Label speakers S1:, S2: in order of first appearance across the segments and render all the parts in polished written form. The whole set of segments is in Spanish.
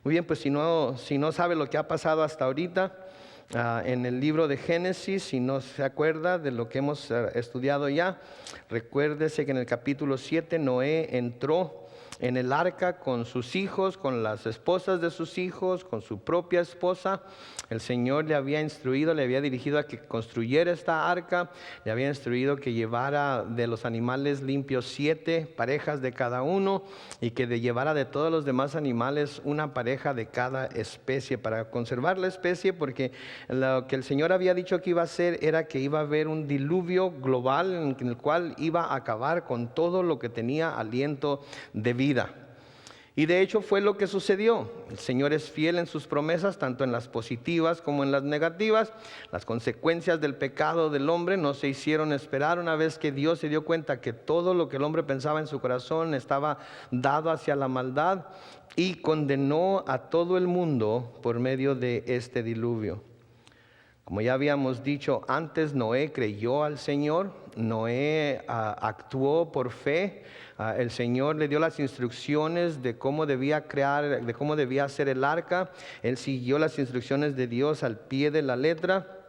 S1: Muy bien, pues si no sabe lo que ha pasado hasta ahorita, en el libro de Génesis, si no se acuerda de lo que hemos estudiado ya, recuérdese que en el capítulo 7 Noé entró en el arca con sus hijos, con las esposas de sus hijos, con su propia esposa. El Señor le había instruido, le había dirigido a que construyera esta arca, le había instruido que llevara de los animales limpios 7 parejas de cada uno y que llevara de todos los demás animales una pareja de cada especie para conservar la especie, porque lo que el Señor había dicho que iba a hacer era que iba a haber un diluvio global en el cual iba a acabar con todo lo que tenía aliento de vida. Y de hecho fue lo que sucedió. El Señor es fiel en sus promesas, tanto en las positivas como en las negativas. Las consecuencias del pecado del hombre no se hicieron esperar una vez que Dios se dio cuenta que todo lo que el hombre pensaba en su corazón estaba dado hacia la maldad, y condenó a todo el mundo por medio de este diluvio. Como ya habíamos dicho antes, Noé creyó al Señor, Noé actuó por fe. El Señor le dio las instrucciones de cómo debía de cómo debía hacer el arca. Él siguió las instrucciones de Dios al pie de la letra.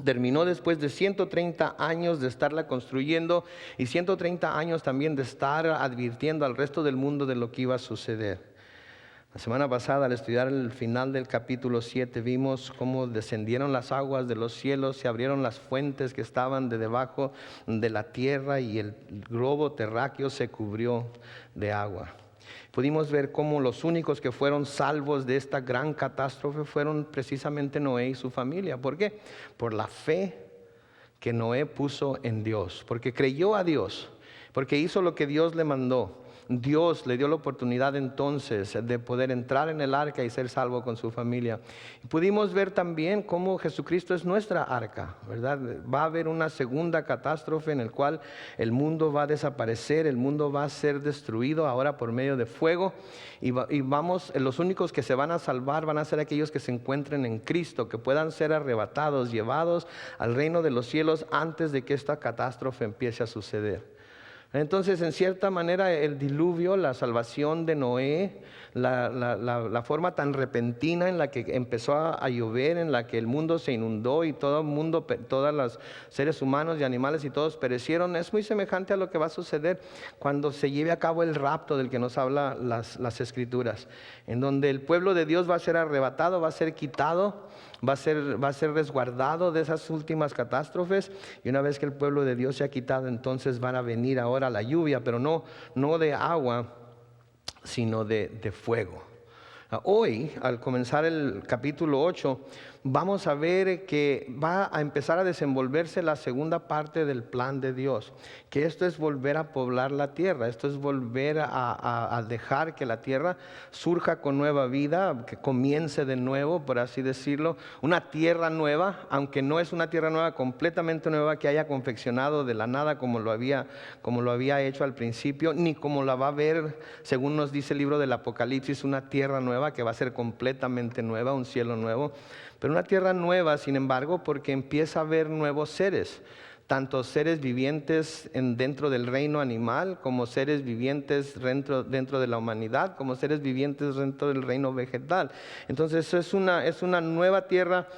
S1: Terminó después de 130 años de estarla construyendo y 130 años también de estar advirtiendo al resto del mundo de lo que iba a suceder. La semana pasada, al estudiar el final del capítulo 7, vimos cómo descendieron las aguas de los cielos, se abrieron las fuentes que estaban de debajo de la tierra y el globo terráqueo se cubrió de agua. Pudimos ver cómo los únicos que fueron salvos de esta gran catástrofe fueron precisamente Noé y su familia. ¿Por qué? Por la fe que Noé puso en Dios, porque creyó a Dios, porque hizo lo que Dios le mandó. Dios le dio la oportunidad entonces de poder entrar en el arca y ser salvo con su familia. Pudimos ver también cómo Jesucristo es nuestra arca, ¿verdad? Va a haber una segunda catástrofe en la cual el mundo va a desaparecer, el mundo va a ser destruido ahora por medio de fuego, y los únicos que se van a salvar van a ser aquellos que se encuentren en Cristo, que puedan ser arrebatados, llevados al reino de los cielos antes de que esta catástrofe empiece a suceder. Entonces, en cierta manera, el diluvio, la salvación de Noé, la forma tan repentina en la que empezó a llover, en la que el mundo se inundó y todo el mundo, todos los seres humanos y animales y todos perecieron, es muy semejante a lo que va a suceder cuando se lleve a cabo el rapto del que nos habla las Escrituras, en donde el pueblo de Dios va a ser arrebatado, va a ser quitado, va a ser resguardado de esas últimas catástrofes, y una vez que el pueblo de Dios se ha quitado, entonces van a venir ahora la lluvia, pero no de agua, sino de fuego. Hoy, al comenzar el capítulo 8, vamos a ver que va a empezar a desenvolverse la segunda parte del plan de Dios, que esto es volver a poblar la tierra, esto es volver a dejar que la tierra surja con nueva vida, que comience de nuevo, por así decirlo, una tierra nueva, aunque no es una tierra nueva, completamente nueva, que haya confeccionado de la nada como lo había hecho al principio, ni como la va a ver, según nos dice el libro del Apocalipsis, una tierra nueva que va a ser completamente nueva, un cielo nuevo. Pero una tierra nueva, sin embargo, porque empieza a haber nuevos seres, tanto seres vivientes dentro del reino animal, como seres vivientes dentro de la humanidad, como seres vivientes dentro del reino vegetal. Entonces es una nueva tierra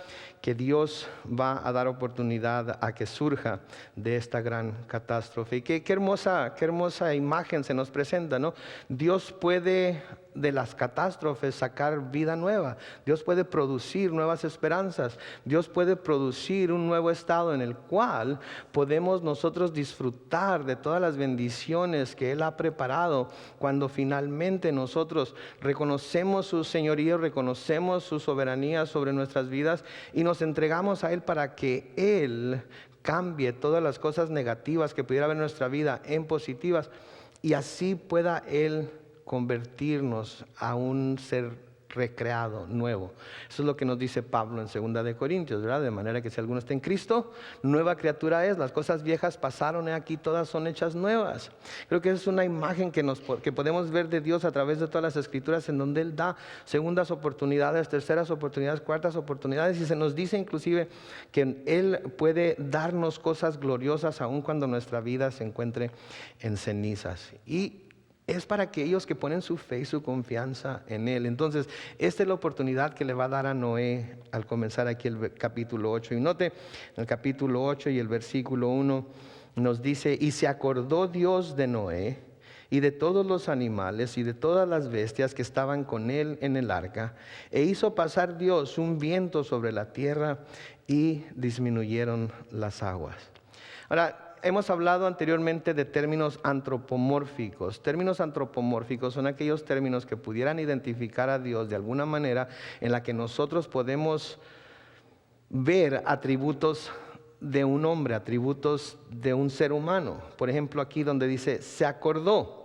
S1: que Dios va a dar oportunidad a que surja de esta gran catástrofe. Y qué hermosa imagen se nos presenta, ¿no? Dios puede de las catástrofes sacar vida nueva. Dios puede producir nuevas esperanzas. Dios puede producir un nuevo estado en el cual podemos nosotros disfrutar de todas las bendiciones que Él ha preparado cuando finalmente nosotros reconocemos su señorío, reconocemos su soberanía sobre nuestras vidas y nos entregamos a Él para que Él cambie todas las cosas negativas que pudiera haber en nuestra vida en positivas, y así pueda Él convertirnos a un ser recreado, nuevo. Eso es lo que nos dice Pablo en 2 de Corintios, ¿verdad? De manera que si alguno está en Cristo, nueva criatura es, las cosas viejas pasaron, aquí todas son hechas nuevas. Creo que es una imagen que podemos ver de Dios a través de todas las Escrituras, en donde Él da segundas oportunidades, terceras oportunidades, cuartas oportunidades, y se nos dice inclusive que Él puede darnos cosas gloriosas aun cuando nuestra vida se encuentre en cenizas. Y Es para aquellos que ponen su fe y su confianza en Él. Entonces, esta es la oportunidad que le va a dar a Noé al comenzar aquí el capítulo 8. Y note, en el capítulo 8 y el versículo 1 nos dice: y se acordó Dios de Noé y de todos los animales y de todas las bestias que estaban con él en el arca, e hizo pasar Dios un viento sobre la tierra y disminuyeron las aguas. Ahora, hemos hablado anteriormente de términos antropomórficos. Términos antropomórficos son aquellos términos que pudieran identificar a Dios de alguna manera en la que nosotros podemos ver atributos de un hombre, atributos de un ser humano. Por ejemplo, aquí donde dice se acordó.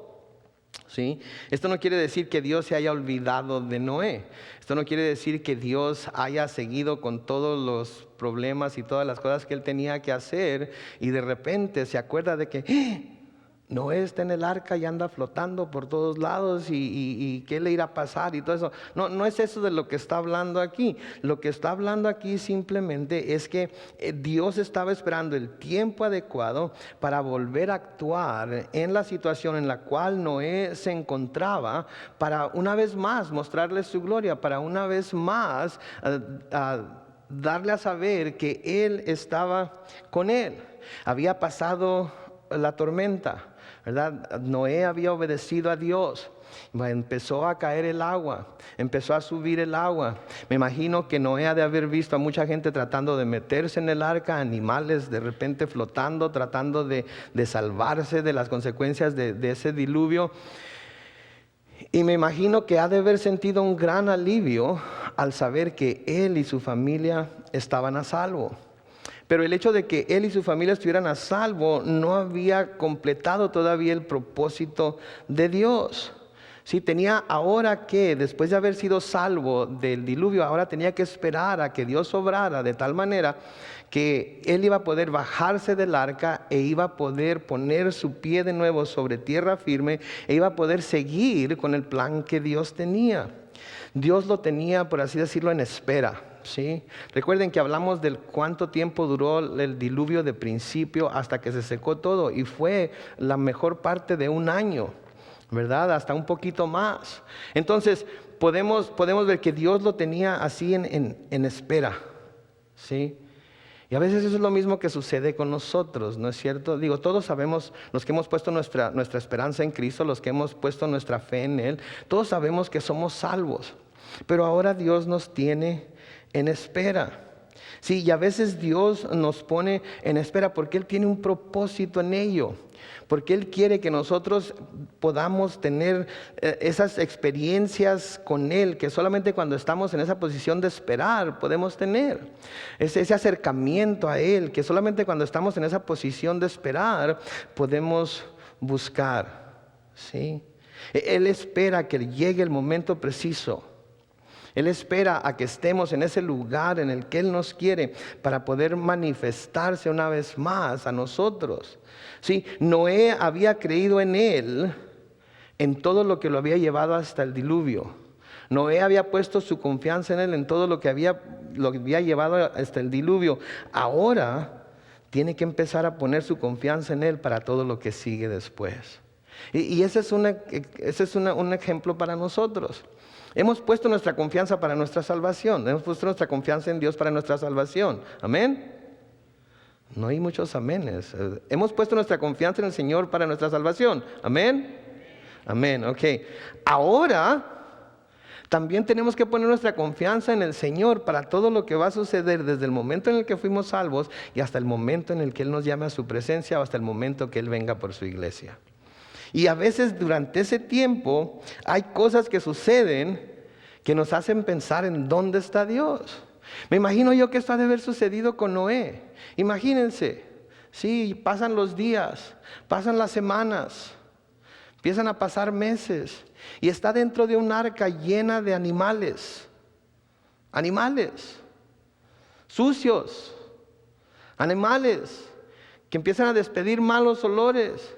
S1: ¿Sí? Esto no quiere decir que Dios se haya olvidado de Noé. Esto no quiere decir que Dios haya seguido con todos los problemas y todas las cosas que él tenía que hacer y de repente se acuerda de que Noé está en el arca y anda flotando por todos lados y qué le irá a pasar y todo eso. No es eso de lo que está hablando aquí. Lo que está hablando aquí simplemente es que Dios estaba esperando el tiempo adecuado para volver a actuar en la situación en la cual Noé se encontraba, para una vez más mostrarle su gloria, para una vez más darle a saber que Él estaba con él. Había pasado la tormenta, ¿verdad? Noé había obedecido a Dios. Empezó a caer el agua, empezó a subir el agua. Me imagino que Noé ha de haber visto a mucha gente tratando de meterse en el arca, animales de repente flotando, tratando de salvarse de las consecuencias de ese diluvio. Y me imagino que ha de haber sentido un gran alivio al saber que él y su familia estaban a salvo. Pero el hecho de que él y su familia estuvieran a salvo no había completado todavía el propósito de Dios. Sí, tenía ahora que, después de haber sido salvo del diluvio, ahora tenía que esperar a que Dios obrara de tal manera que él iba a poder bajarse del arca e iba a poder poner su pie de nuevo sobre tierra firme e iba a poder seguir con el plan que Dios tenía. Dios lo tenía, por así decirlo, en espera. ¿Sí? Recuerden que hablamos del cuánto tiempo duró el diluvio de principio hasta que se secó todo, y fue la mejor parte de un año, ¿verdad? Hasta un poquito más. Entonces podemos ver que Dios lo tenía así en espera, ¿sí? Y a veces eso es lo mismo que sucede con nosotros, ¿no es cierto? Digo, todos sabemos, los que hemos puesto nuestra esperanza en Cristo, los que hemos puesto nuestra fe en Él, todos sabemos que somos salvos. Pero ahora Dios nos tiene en espera. Sí, y a veces Dios nos pone en espera porque Él tiene un propósito en ello. Porque Él quiere que nosotros podamos tener esas experiencias con Él, que solamente cuando estamos en esa posición de esperar podemos tener. Ese acercamiento a Él, que solamente cuando estamos en esa posición de esperar podemos buscar. ¿Sí? Él espera que llegue el momento preciso. Él espera a que estemos en ese lugar en el que Él nos quiere para poder manifestarse una vez más a nosotros. Sí, Noé había creído en Él en todo lo que lo había llevado hasta el diluvio. Noé había puesto su confianza en Él en todo lo que lo había llevado hasta el diluvio. Ahora tiene que empezar a poner su confianza en Él para todo lo que sigue después. Y ese es un ejemplo para nosotros. Hemos puesto nuestra confianza para nuestra salvación. Hemos puesto nuestra confianza en Dios para nuestra salvación. ¿Amén? No hay muchos amenes. Hemos puesto nuestra confianza en el Señor para nuestra salvación. ¿Amén? Amén, ok. Ahora también tenemos que poner nuestra confianza en el Señor para todo lo que va a suceder desde el momento en el que fuimos salvos y hasta el momento en el que Él nos llame a su presencia o hasta el momento que Él venga por su iglesia. Y a veces durante ese tiempo hay cosas que suceden que nos hacen pensar en dónde está Dios. Me imagino yo que esto ha de haber sucedido con Noé. Imagínense, sí, pasan los días, pasan las semanas, empiezan a pasar meses y está dentro de un arca llena de animales sucios, animales que empiezan a despedir malos olores.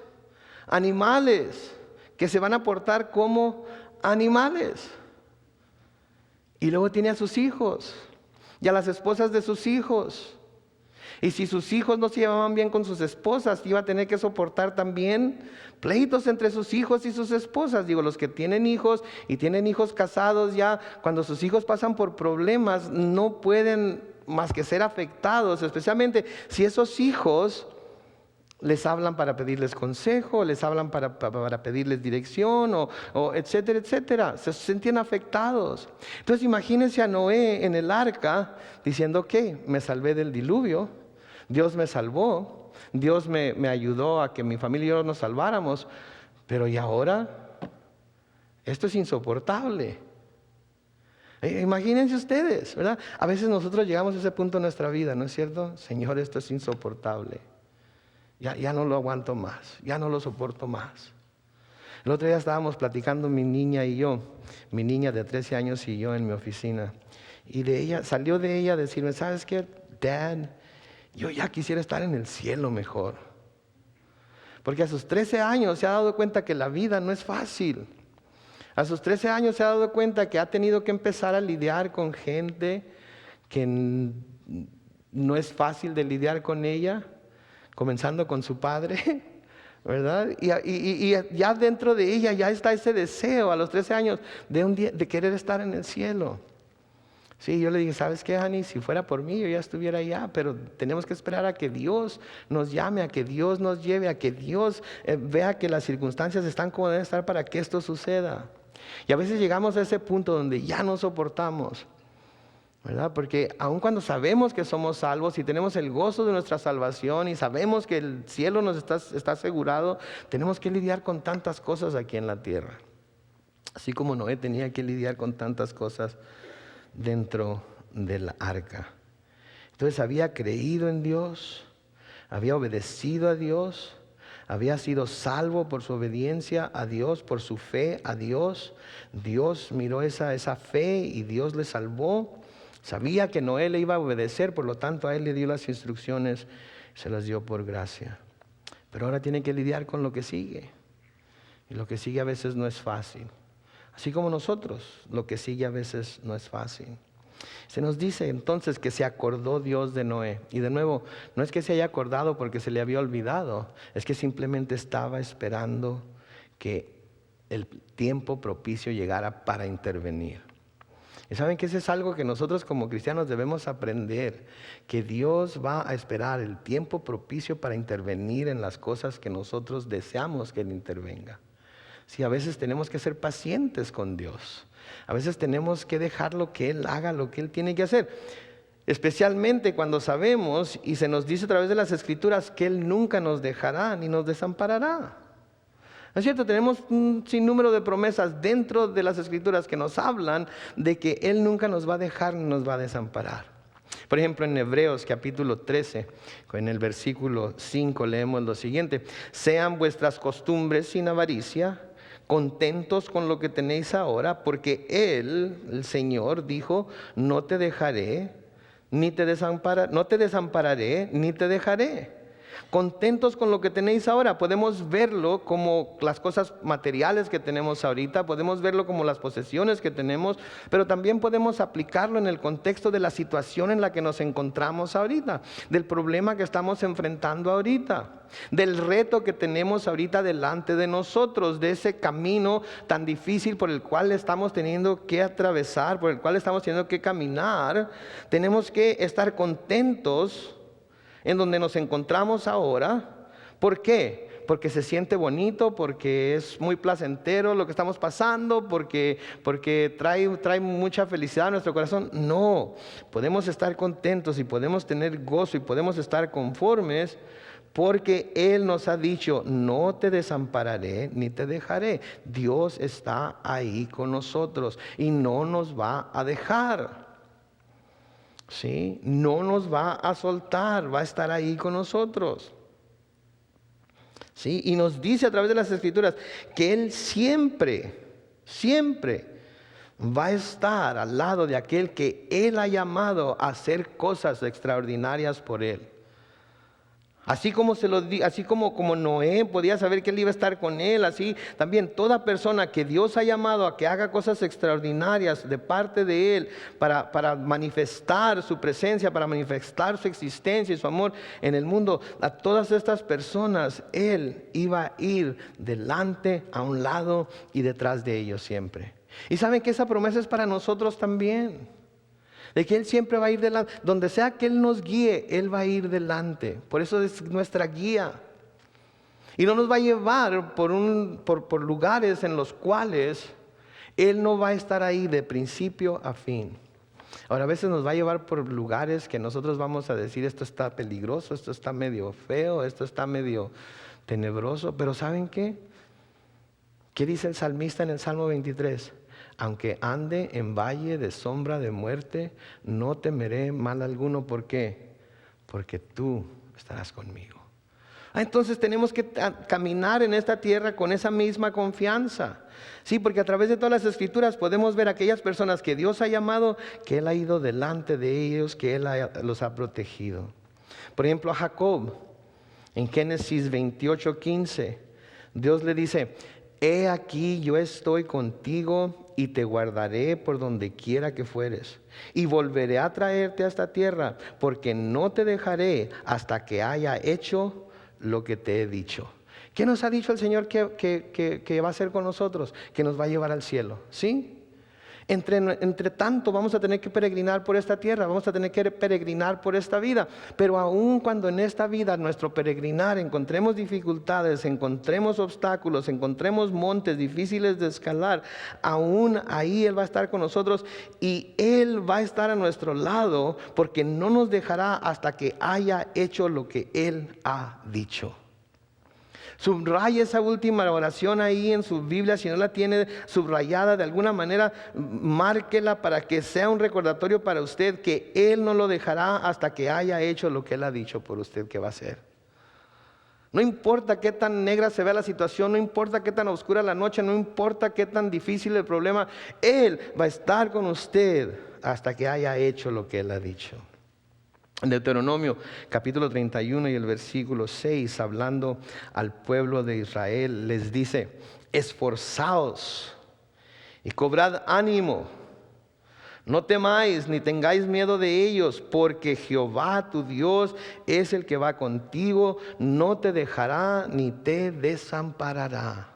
S1: Animales que se van a portar como animales. Y luego tiene a sus hijos y a las esposas de sus hijos. Y si sus hijos no se llevaban bien con sus esposas, iba a tener que soportar también pleitos entre sus hijos y sus esposas. Digo, los que tienen hijos y tienen hijos casados ya, cuando sus hijos pasan por problemas, no pueden más que ser afectados, especialmente si esos hijos les hablan para pedirles consejo, les hablan para pedirles dirección o etcétera, etcétera. Se sentían afectados. Entonces imagínense a Noé en el arca diciendo que me salvé del diluvio, Dios me salvó, Dios me ayudó a que mi familia y yo nos salváramos, pero ¿y ahora? Esto es insoportable. Imagínense ustedes, ¿verdad? A veces nosotros llegamos a ese punto en nuestra vida, ¿no es cierto? Señor, esto es insoportable. Ya no lo aguanto más, ya no lo soporto más. El otro día estábamos platicando mi niña y yo, mi niña de 13 años y yo en mi oficina. Y salió de ella decirme, ¿sabes qué, Dad? Yo ya quisiera estar en el cielo mejor. Porque a sus 13 años se ha dado cuenta que la vida no es fácil. A sus 13 años se ha dado cuenta que ha tenido que empezar a lidiar con gente que no es fácil de lidiar con ella, comenzando con su padre, ¿verdad? Y ya dentro de ella ya está ese deseo a los 13 años de querer estar en el cielo. Sí, yo le dije, ¿sabes qué, Hani? Si fuera por mí, yo ya estuviera allá, pero tenemos que esperar a que Dios nos llame, a que Dios nos lleve, a que Dios vea que las circunstancias están como deben estar para que esto suceda. Y a veces llegamos a ese punto donde ya no soportamos, ¿verdad? Porque aun cuando sabemos que somos salvos y tenemos el gozo de nuestra salvación y sabemos que el cielo nos está asegurado, tenemos que lidiar con tantas cosas aquí en la tierra. Así como Noé tenía que lidiar con tantas cosas dentro del arca. Entonces había creído en Dios, había obedecido a Dios, había sido salvo por su obediencia a Dios, por su fe a Dios. Dios miró esa fe y Dios le salvó. Sabía que Noé le iba a obedecer, por lo tanto a él le dio las instrucciones, se las dio por gracia. Pero ahora tiene que lidiar con lo que sigue. Y lo que sigue a veces no es fácil. Así como nosotros, lo que sigue a veces no es fácil. Se nos dice entonces que se acordó Dios de Noé. Y de nuevo, no es que se haya acordado porque se le había olvidado, es que simplemente estaba esperando que el tiempo propicio llegara para intervenir. Y saben que eso es algo que nosotros como cristianos debemos aprender, que Dios va a esperar el tiempo propicio para intervenir en las cosas que nosotros deseamos que Él intervenga. Sí, a veces tenemos que ser pacientes con Dios. A veces tenemos que dejarlo que Él haga lo que Él tiene que hacer. Especialmente cuando sabemos y se nos dice a través de las Escrituras que Él nunca nos dejará ni nos desamparará. ¿No es cierto? Tenemos un sinnúmero de promesas dentro de las Escrituras que nos hablan de que Él nunca nos va a dejar ni nos va a desamparar. Por ejemplo, en Hebreos capítulo 13, en el versículo 5 leemos lo siguiente: sean vuestras costumbres sin avaricia, contentos con lo que tenéis ahora, porque Él, el Señor, dijo, no te dejaré, no te desampararé, ni te dejaré. Contentos con lo que tenéis ahora. Podemos verlo como las cosas materiales que tenemos ahorita, podemos verlo como las posesiones que tenemos, pero también podemos aplicarlo en el contexto de la situación en la que nos encontramos ahorita, del problema que estamos enfrentando ahorita, del reto que tenemos ahorita delante de nosotros, de ese camino tan difícil por el cual estamos teniendo que atravesar, por el cual estamos teniendo que caminar. Tenemos que estar contentos en donde nos encontramos ahora. ¿Por qué? Porque se siente bonito, porque es muy placentero lo que estamos pasando, porque trae mucha felicidad a nuestro corazón. No, podemos estar contentos y podemos tener gozo y podemos estar conformes porque Él nos ha dicho, no te desampararé ni te dejaré. Dios está ahí con nosotros y no nos va a dejar. ¿Sí? No nos va a soltar, va a estar ahí con nosotros. ¿Sí? Y nos dice a través de las Escrituras que Él siempre va a estar al lado de aquel que Él ha llamado a hacer cosas extraordinarias por Él. Así como así como Noé podía saber que él iba a estar con él, así también toda persona que Dios ha llamado a que haga cosas extraordinarias de parte de él para manifestar su presencia, para manifestar su existencia y su amor en el mundo, a todas estas personas él iba a ir delante, a un lado y detrás de ellos siempre. Y saben que esa promesa es para nosotros también. De que Él siempre va a ir delante. Donde sea que Él nos guíe, Él va a ir delante. Por eso es nuestra guía. Y no nos va a llevar por lugares en los cuales Él no va a estar ahí de principio a fin. Ahora, a veces nos va a llevar por lugares que nosotros vamos a decir, esto está peligroso, esto está medio feo, esto está medio tenebroso. Pero ¿saben qué? ¿Qué dice el salmista en el Salmo 23? Aunque ande en valle de sombra de muerte, no temeré mal alguno. ¿Por qué? Porque tú estarás conmigo. Entonces tenemos que caminar en esta tierra con esa misma confianza. Sí, porque a través de todas las escrituras podemos ver aquellas personas que Dios ha llamado, que Él ha ido delante de ellos, que Él los ha protegido. Por ejemplo, a Jacob, en Génesis 28:15, Dios le dice: he aquí yo estoy contigo y te guardaré por donde quiera que fueres, y volveré a traerte a esta tierra, porque no te dejaré hasta que haya hecho lo que te he dicho. ¿Qué nos ha dicho el Señor que va a hacer con nosotros? Que nos va a llevar al cielo, ¿sí? Entre tanto vamos a tener que peregrinar por esta tierra, vamos a tener que peregrinar por esta vida. Pero aun cuando en esta vida nuestro peregrinar encontremos dificultades, encontremos obstáculos, encontremos montes difíciles de escalar, aún ahí Él va a estar con nosotros y Él va a estar a nuestro lado, porque no nos dejará hasta que haya hecho lo que Él ha dicho. Subraye esa última oración ahí en su Biblia. Si no la tiene subrayada de alguna manera, márquela para que sea un recordatorio para usted que Él no lo dejará hasta que haya hecho lo que Él ha dicho por usted que va a hacer. No importa qué tan negra se vea la situación, no importa qué tan oscura la noche, no importa qué tan difícil el problema, Él va a estar con usted hasta que haya hecho lo que Él ha dicho. En Deuteronomio capítulo 31 y el versículo 6, hablando al pueblo de Israel, les dice: esforzaos y cobrad ánimo, no temáis ni tengáis miedo de ellos, porque Jehová tu Dios es el que va contigo, no te dejará ni te desamparará.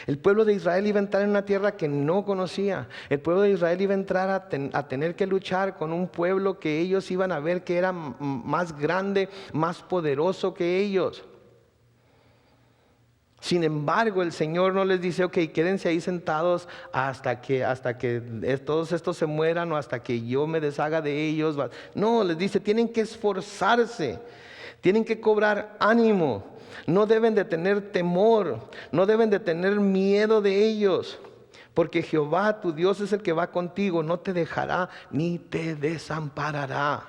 S1: El pueblo de Israel iba a entrar en una tierra que no conocía. El pueblo de Israel iba a entrar a tener que luchar con un pueblo que ellos iban a ver que era más grande, más poderoso que ellos. Sin embargo, el Señor no les dice: ok, quédense ahí sentados hasta que todos estos se mueran o hasta que yo me deshaga de ellos. No, les dice: tienen que esforzarse, tienen que cobrar ánimo. No deben de tener temor, no deben de tener miedo de ellos, porque Jehová tu Dios es el que va contigo, no te dejará ni te desamparará.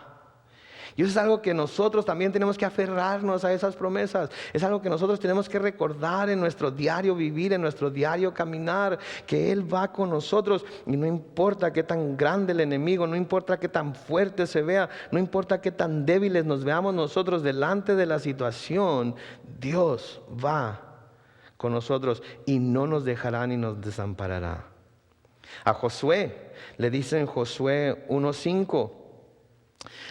S1: Y eso es algo que nosotros también tenemos que aferrarnos a esas promesas. Es algo que nosotros tenemos que recordar en nuestro diario vivir, en nuestro diario caminar, que Él va con nosotros. Y no importa qué tan grande el enemigo, no importa qué tan fuerte se vea, no importa qué tan débiles nos veamos nosotros delante de la situación, Dios va con nosotros y no nos dejará ni nos desamparará. A Josué le dice en Josué 1:5: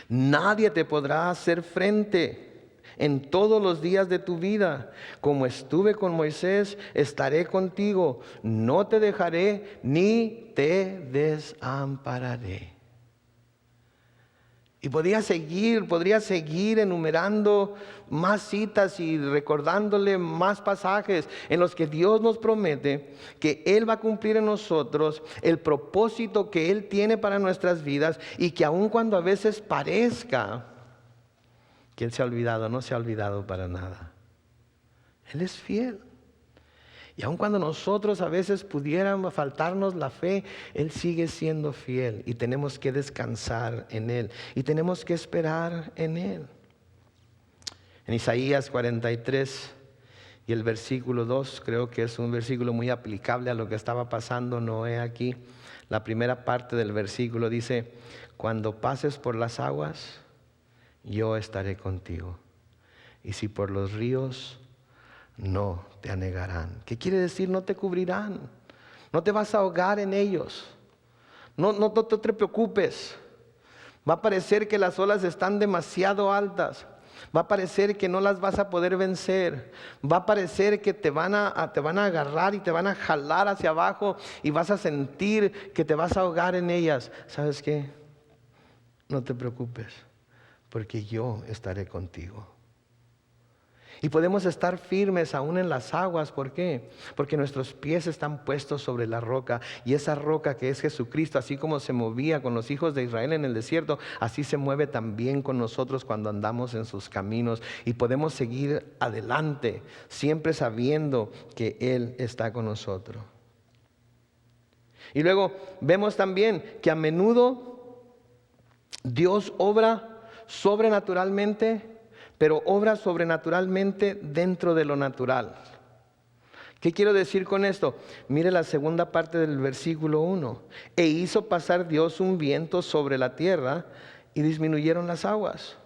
S1: nadie te podrá hacer frente en todos los días de tu vida. Como estuve con Moisés, estaré contigo. No te dejaré ni te desampararé. Y podría seguir enumerando más citas y recordándole más pasajes en los que Dios nos promete que Él va a cumplir en nosotros el propósito que Él tiene para nuestras vidas, y que aun cuando a veces parezca que Él se ha olvidado, no se ha olvidado para nada. Él es fiel. Y aun cuando nosotros a veces pudiéramos faltarnos la fe, Él sigue siendo fiel y tenemos que descansar en Él y tenemos que esperar en Él. En Isaías 43 y el versículo 2, creo que es un versículo muy aplicable a lo que estaba pasando Noé aquí. La primera parte del versículo dice: cuando pases por las aguas, yo estaré contigo. y si por los ríos, no te anegarán. ¿Qué quiere decir? No te cubrirán. No te vas a ahogar en ellos. No te preocupes. Va a parecer que las olas están demasiado altas. Va a parecer que no las vas a poder vencer. Va a parecer que te van a agarrar y te van a jalar hacia abajo y vas a sentir que te vas a ahogar en ellas. ¿Sabes qué? No te preocupes, porque yo estaré contigo. Y podemos estar firmes aún en las aguas. ¿Por qué? Porque nuestros pies están puestos sobre la roca. Y esa roca que es Jesucristo, así como se movía con los hijos de Israel en el desierto, así se mueve también con nosotros cuando andamos en sus caminos. Y podemos seguir adelante, siempre sabiendo que Él está con nosotros. Y luego vemos también que a menudo Dios obra sobrenaturalmente, pero obra sobrenaturalmente dentro de lo natural. ¿Qué quiero decir con esto? Mire la segunda parte del versículo 1. E hizo pasar Dios un viento sobre la tierra y disminuyeron las aguas.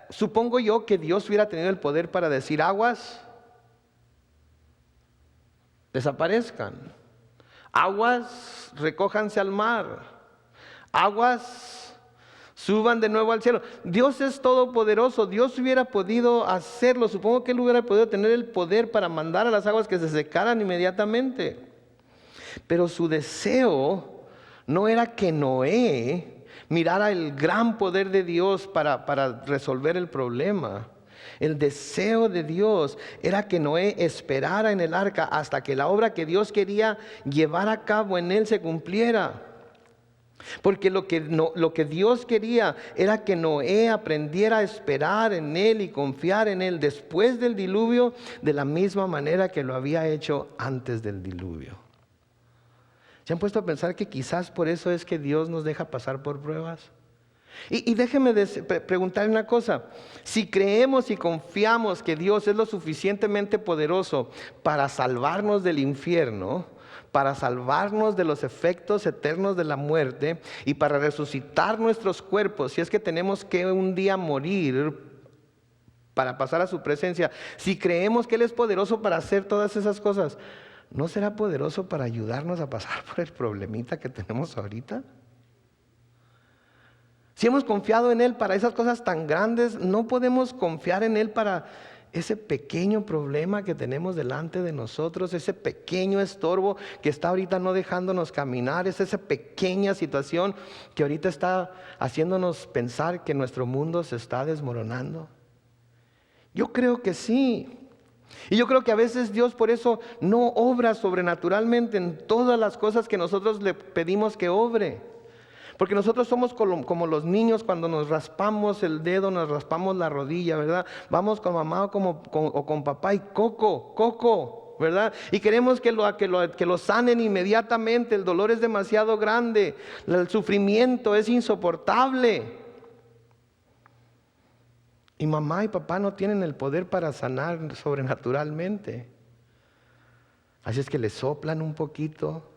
S1: Supongo yo que Dios hubiera tenido el poder para decir: aguas, desaparezcan. Aguas, recójanse al mar. Aguas, suban de nuevo al cielo. Dios es todopoderoso. Dios hubiera podido hacerlo. Supongo que Él hubiera podido tener el poder para mandar a las aguas que se secaran inmediatamente. Pero su deseo no era que Noé mirara el gran poder de Dios para resolver el problema. El deseo de Dios era que Noé esperara en el arca hasta que la obra que Dios quería llevar a cabo en él se cumpliera. Porque lo que Dios quería era que Noé aprendiera a esperar en Él y confiar en Él después del diluvio, de la misma manera que lo había hecho antes del diluvio. ¿Se han puesto a pensar que quizás por eso es que Dios nos deja pasar por pruebas? Y déjeme preguntarle una cosa. Si creemos y confiamos que Dios es lo suficientemente poderoso para salvarnos del infierno, para salvarnos de los efectos eternos de la muerte y para resucitar nuestros cuerpos, si es que tenemos que un día morir para pasar a su presencia, si creemos que Él es poderoso para hacer todas esas cosas, ¿no será poderoso para ayudarnos a pasar por el problemita que tenemos ahorita? Si hemos confiado en Él para esas cosas tan grandes, ¿no podemos confiar en Él para ese pequeño problema que tenemos delante de nosotros, ese pequeño estorbo que está ahorita no dejándonos caminar, es esa pequeña situación que ahorita está haciéndonos pensar que nuestro mundo se está desmoronando? Yo creo que sí. Y yo creo que a veces Dios por eso no obra sobrenaturalmente en todas las cosas que nosotros le pedimos que obre. Porque nosotros somos como los niños cuando nos raspamos el dedo, nos raspamos la rodilla, ¿verdad? Vamos con mamá o con papá y coco, ¿verdad? Y queremos que lo sanen inmediatamente. El dolor es demasiado grande, el sufrimiento es insoportable. Y mamá y papá no tienen el poder para sanar sobrenaturalmente. Así es que le soplan un poquito,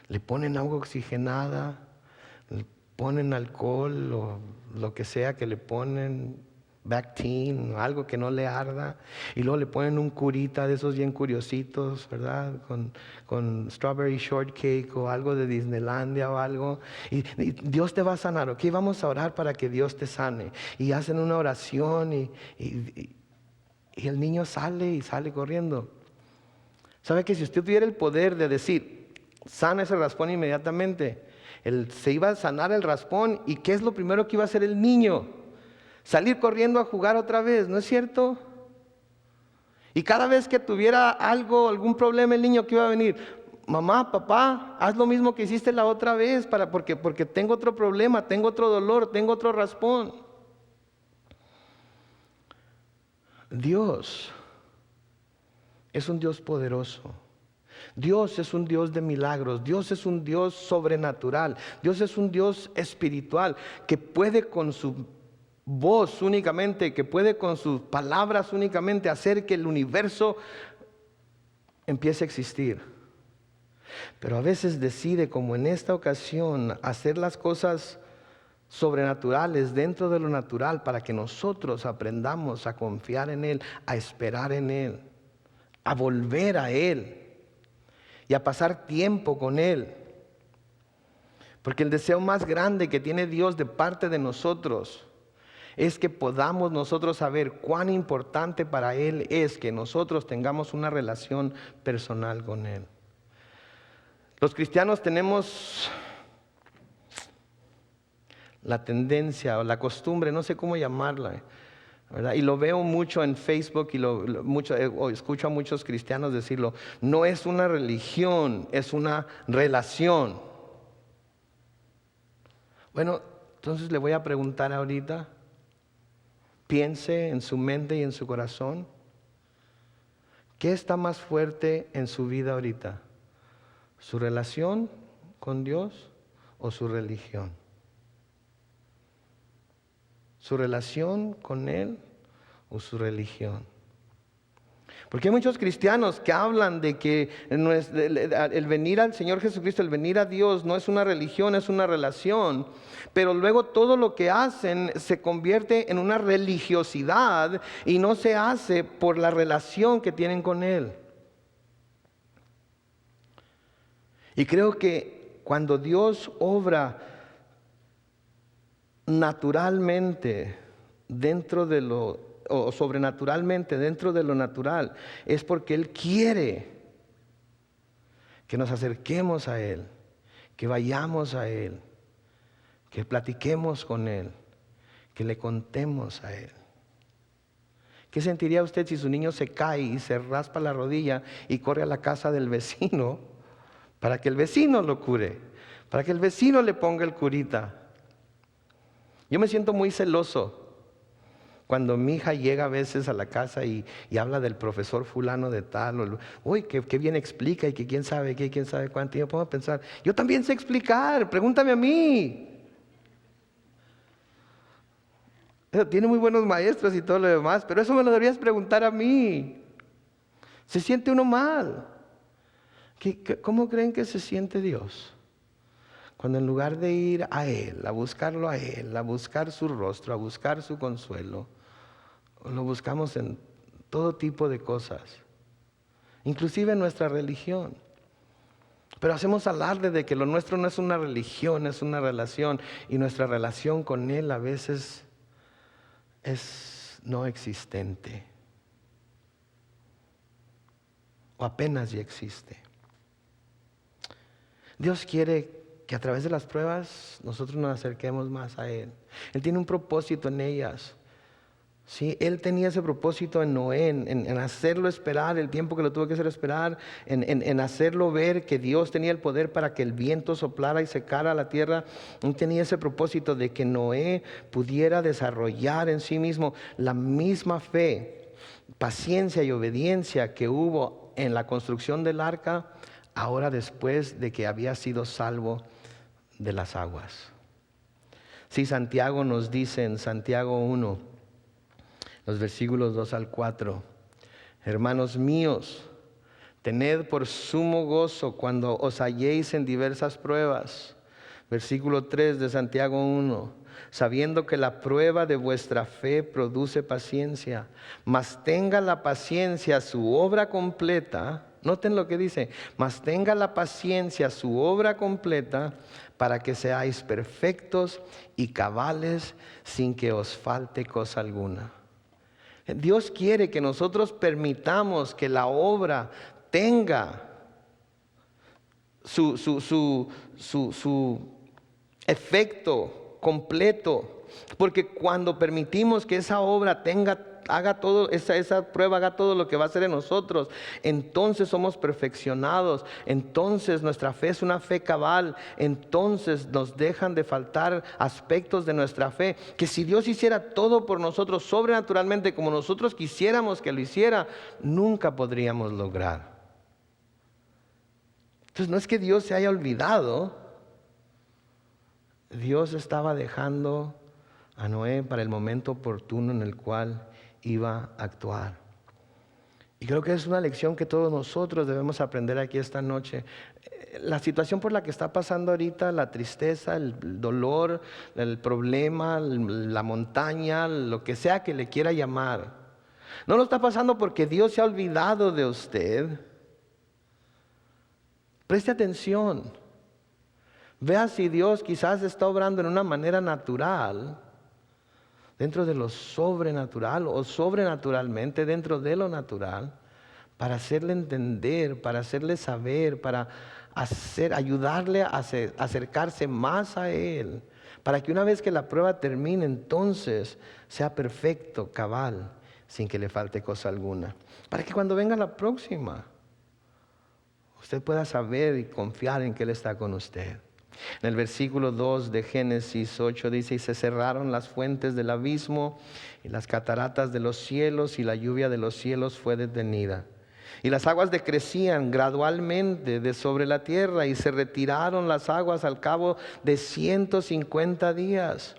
S1: le ponen agua oxigenada, le ponen alcohol o lo que sea que le ponen, Bactin, algo que no le arda, y luego le ponen un curita de esos bien curiositos, ¿verdad? Con strawberry shortcake o algo de Disneylandia o algo, y Dios te va a sanar. Ok, vamos a orar para que Dios te sane. Y hacen una oración y el niño sale corriendo. ¿Sabe que si usted tuviera el poder de decir, sana ese raspón inmediatamente, se iba a sanar el raspón? ¿Y qué es lo primero que iba a hacer el niño? Salir corriendo a jugar otra vez, ¿no es cierto? Y cada vez que tuviera algún problema el niño, ¿qué iba a venir? Mamá, papá, haz lo mismo que hiciste la otra vez porque tengo otro problema, tengo otro dolor, tengo otro raspón. Dios es un Dios poderoso. Dios es un Dios de milagros. Dios es un Dios sobrenatural. Dios es un Dios espiritual que puede con su voz únicamente, que puede con sus palabras únicamente hacer que el universo empiece a existir. Pero a veces decide, como en esta ocasión, hacer las cosas sobrenaturales dentro de lo natural para que nosotros aprendamos a confiar en Él, a esperar en Él, a volver a Él y a pasar tiempo con Él. Porque el deseo más grande que tiene Dios de parte de nosotros es que podamos nosotros saber cuán importante para Él es que nosotros tengamos una relación personal con Él. Los cristianos tenemos la tendencia o la costumbre, no sé cómo llamarla, ¿verdad? Y lo veo mucho en Facebook y escucho a muchos cristianos decirlo: no es una religión, es una relación. Bueno, entonces le voy a preguntar ahorita, piense en su mente y en su corazón, ¿qué está más fuerte en su vida ahorita? ¿Su relación con Dios o su religión? ¿Su relación con Él o su religión? Porque hay muchos cristianos que hablan de que el venir al Señor Jesucristo, el venir a Dios no es una religión, es una relación. Pero luego todo lo que hacen se convierte en una religiosidad y no se hace por la relación que tienen con Él. Y creo que cuando Dios obra naturalmente dentro de o sobrenaturalmente dentro de lo natural, es porque Él quiere que nos acerquemos a Él, que vayamos a Él, que platiquemos con Él, que le contemos a Él. ¿Qué sentiría usted si su niño se cae y se raspa la rodilla y corre a la casa del vecino para que el vecino lo cure, para que el vecino le ponga el curita? Yo me siento muy celoso cuando mi hija llega a veces a la casa y habla del profesor fulano de tal, uy, que bien explica y que quién sabe qué, quién sabe cuánto. Y yo pongo a pensar, yo también sé explicar, pregúntame a mí. Tiene muy buenos maestros y todo lo demás, pero eso me lo deberías preguntar a mí. Se siente uno mal. ¿Cómo creen que se siente Dios? Cuando en lugar de ir a Él, a buscarlo a Él, a buscar su rostro, a buscar su consuelo, lo buscamos en todo tipo de cosas, inclusive en nuestra religión. Pero hacemos alarde de que lo nuestro no es una religión, es una relación, y nuestra relación con Él a veces es no existente, o apenas ya existe. Dios quiere que a través de las pruebas nosotros nos acerquemos más a Él. Él tiene un propósito en ellas. ¿Sí? Él tenía ese propósito en Noé, en hacerlo esperar el tiempo que lo tuvo que hacer esperar, en hacerlo ver que Dios tenía el poder para que el viento soplara y secara la tierra. Él tenía ese propósito de que Noé pudiera desarrollar en sí mismo la misma fe, paciencia y obediencia que hubo en la construcción del arca, ahora después de que había sido salvo de las aguas. Sí, Santiago nos dice en Santiago 1, los versículos 2 al 4, hermanos míos, tened por sumo gozo cuando os halléis en diversas pruebas. Versículo 3 de Santiago 1, sabiendo que la prueba de vuestra fe produce paciencia, mas tenga la paciencia su obra completa. Noten lo que dice, mas tenga la paciencia su obra completa para que seáis perfectos y cabales sin que os falte cosa alguna. Dios quiere que nosotros permitamos que la obra tenga su efecto completo, porque cuando permitimos que esa obra haga todo, esa prueba haga todo lo que va a hacer en nosotros, entonces somos perfeccionados, entonces nuestra fe es una fe cabal, entonces nos dejan de faltar aspectos de nuestra fe, que si Dios hiciera todo por nosotros sobrenaturalmente como nosotros quisiéramos que lo hiciera, nunca podríamos lograr. Entonces no es que Dios se haya olvidado, Dios estaba dejando a Noé para el momento oportuno en el cual iba a actuar. Y creo que es una lección que todos nosotros debemos aprender aquí esta noche. La situación por la que está pasando ahorita, la tristeza, el dolor, el problema, la montaña, lo que sea que le quiera llamar, no lo está pasando porque Dios se ha olvidado de usted. Preste atención. Vea si Dios quizás está obrando en una manera natural, dentro de lo sobrenatural o sobrenaturalmente dentro de lo natural, para hacerle entender, para hacerle saber, para ayudarle a acercarse más a Él, para que una vez que la prueba termine, entonces sea perfecto, cabal, sin que le falte cosa alguna. Para que cuando venga la próxima, usted pueda saber y confiar en que Él está con usted. En el versículo 2 de Génesis 8 dice: y se cerraron las fuentes del abismo y las cataratas de los cielos, y la lluvia de los cielos fue detenida. Y las aguas decrecían gradualmente de sobre la tierra, y se retiraron las aguas al cabo de 150 días.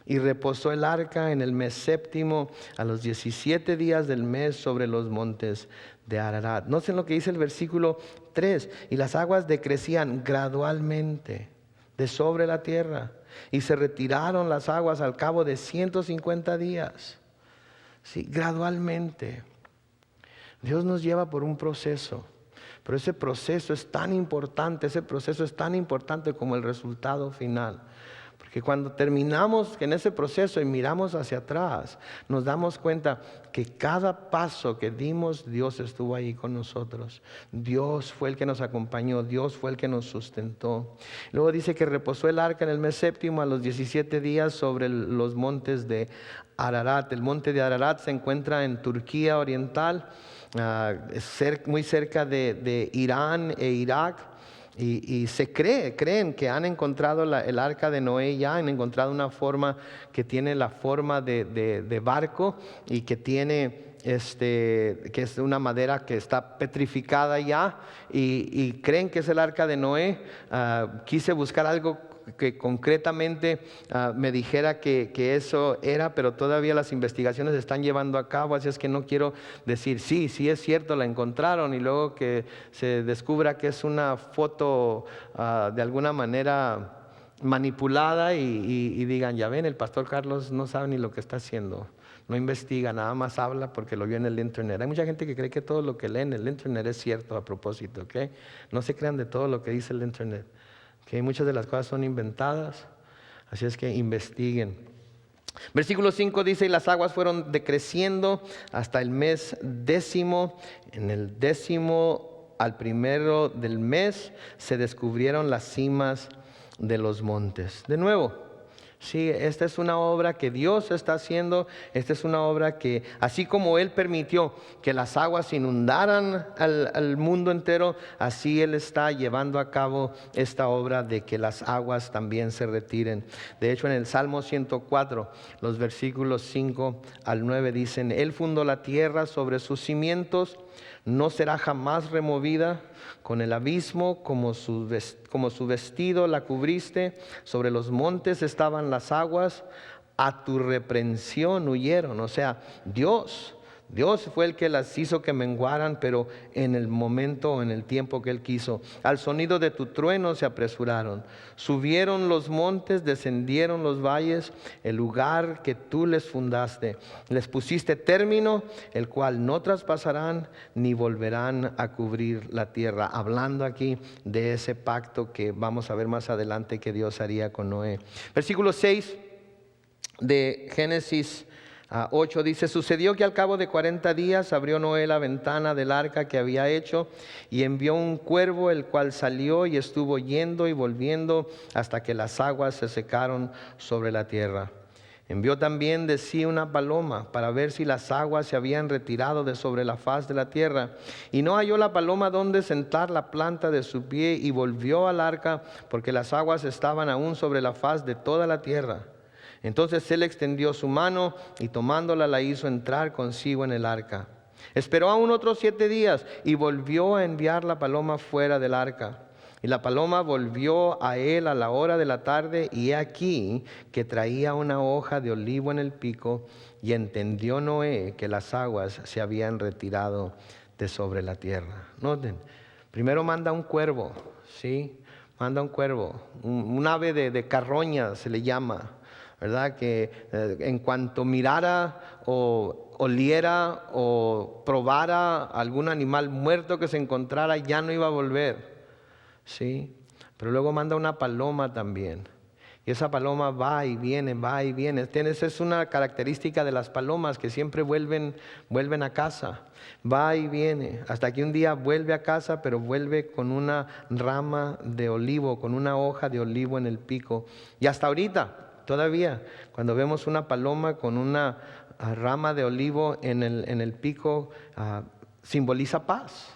S1: Y reposó el arca en el mes séptimo, a los 17 días del mes, sobre los montes de Ararat. Noten lo que dice el versículo 3. Y las aguas decrecían gradualmente de sobre la tierra, y se retiraron las aguas al cabo de 150 días. Sí, gradualmente. Dios nos lleva por un proceso, pero ese proceso es tan importante, como el resultado final. Porque cuando terminamos en ese proceso y miramos hacia atrás, nos damos cuenta que cada paso que dimos, Dios estuvo ahí con nosotros. Dios fue el que nos acompañó, Dios fue el que nos sustentó. Luego dice que reposó el arca en el mes séptimo, a los 17 días, sobre los montes de Ararat. El monte de Ararat se encuentra en Turquía oriental, muy cerca de Irán e Irak. Y creen que han encontrado el arca de Noé ya, han encontrado una forma que tiene la forma de barco, y que tiene que es una madera que está petrificada ya, y creen que es el arca de Noé. Quise buscar algo que concretamente me dijera que eso era, pero todavía las investigaciones se están llevando a cabo, así es que no quiero decir sí es cierto, la encontraron, y luego que se descubra que es una foto de alguna manera manipulada, y digan: ya ven, el pastor Carlos no sabe ni lo que está haciendo, no investiga, nada más habla porque lo vio en el internet. Hay mucha gente que cree que todo lo que lee en el internet es cierto a propósito, ¿ok? No se crean de todo lo que dice el internet, que muchas de las cosas son inventadas, así es que investiguen. Versículo 5 dice: y las aguas fueron decreciendo hasta el mes décimo. En el décimo, al primero del mes, se descubrieron las cimas de los montes. De nuevo, sí, esta es una obra que Dios está haciendo. Esta es una obra que, así como Él permitió que las aguas inundaran al mundo entero, así Él está llevando a cabo esta obra de que las aguas también se retiren. De hecho, en el Salmo 104, los versículos 5 al 9 dicen: Él fundó la tierra sobre sus cimientos, no será jamás removida. Con el abismo como su vestido la cubriste, sobre los montes estaban las aguas, a tu reprensión huyeron. O sea, Dios fue el que las hizo que menguaran, pero en el momento o en el tiempo que Él quiso. Al sonido de tu trueno se apresuraron. Subieron los montes, descendieron los valles, el lugar que tú les fundaste. Les pusiste término, el cual no traspasarán ni volverán a cubrir la tierra. Hablando aquí de ese pacto que vamos a ver más adelante que Dios haría con Noé. Versículo 6 de Génesis 8 dice: sucedió que al cabo de 40 días abrió Noé la ventana del arca que había hecho, y envió un cuervo, el cual salió y estuvo yendo y volviendo hasta que las aguas se secaron sobre la tierra. Envió también de sí una paloma para ver si las aguas se habían retirado de sobre la faz de la tierra, y no halló la paloma donde sentar la planta de su pie, y volvió al arca porque las aguas estaban aún sobre la faz de toda la tierra. Entonces Él extendió su mano y tomándola la hizo entrar consigo en el arca. Esperó aún otros 7 días y volvió a enviar la paloma fuera del arca. Y la paloma volvió a él a la hora de la tarde, y he aquí que traía una hoja de olivo en el pico, y entendió Noé que las aguas se habían retirado de sobre la tierra. Noten, primero manda un cuervo, ¿sí? Manda un cuervo, un ave de carroña se le llama, ¿verdad? Que en cuanto mirara o oliera o probara algún animal muerto que se encontrara, ya no iba a volver, ¿sí? Pero luego manda una paloma también. Y esa paloma va y viene, va y viene. Esa es una característica de las palomas, que siempre vuelven a casa. Va y viene, hasta que un día vuelve a casa, pero vuelve con una rama de olivo, con una hoja de olivo en el pico. Y hasta ahorita, todavía, cuando vemos una paloma con una rama de olivo en el pico, simboliza paz.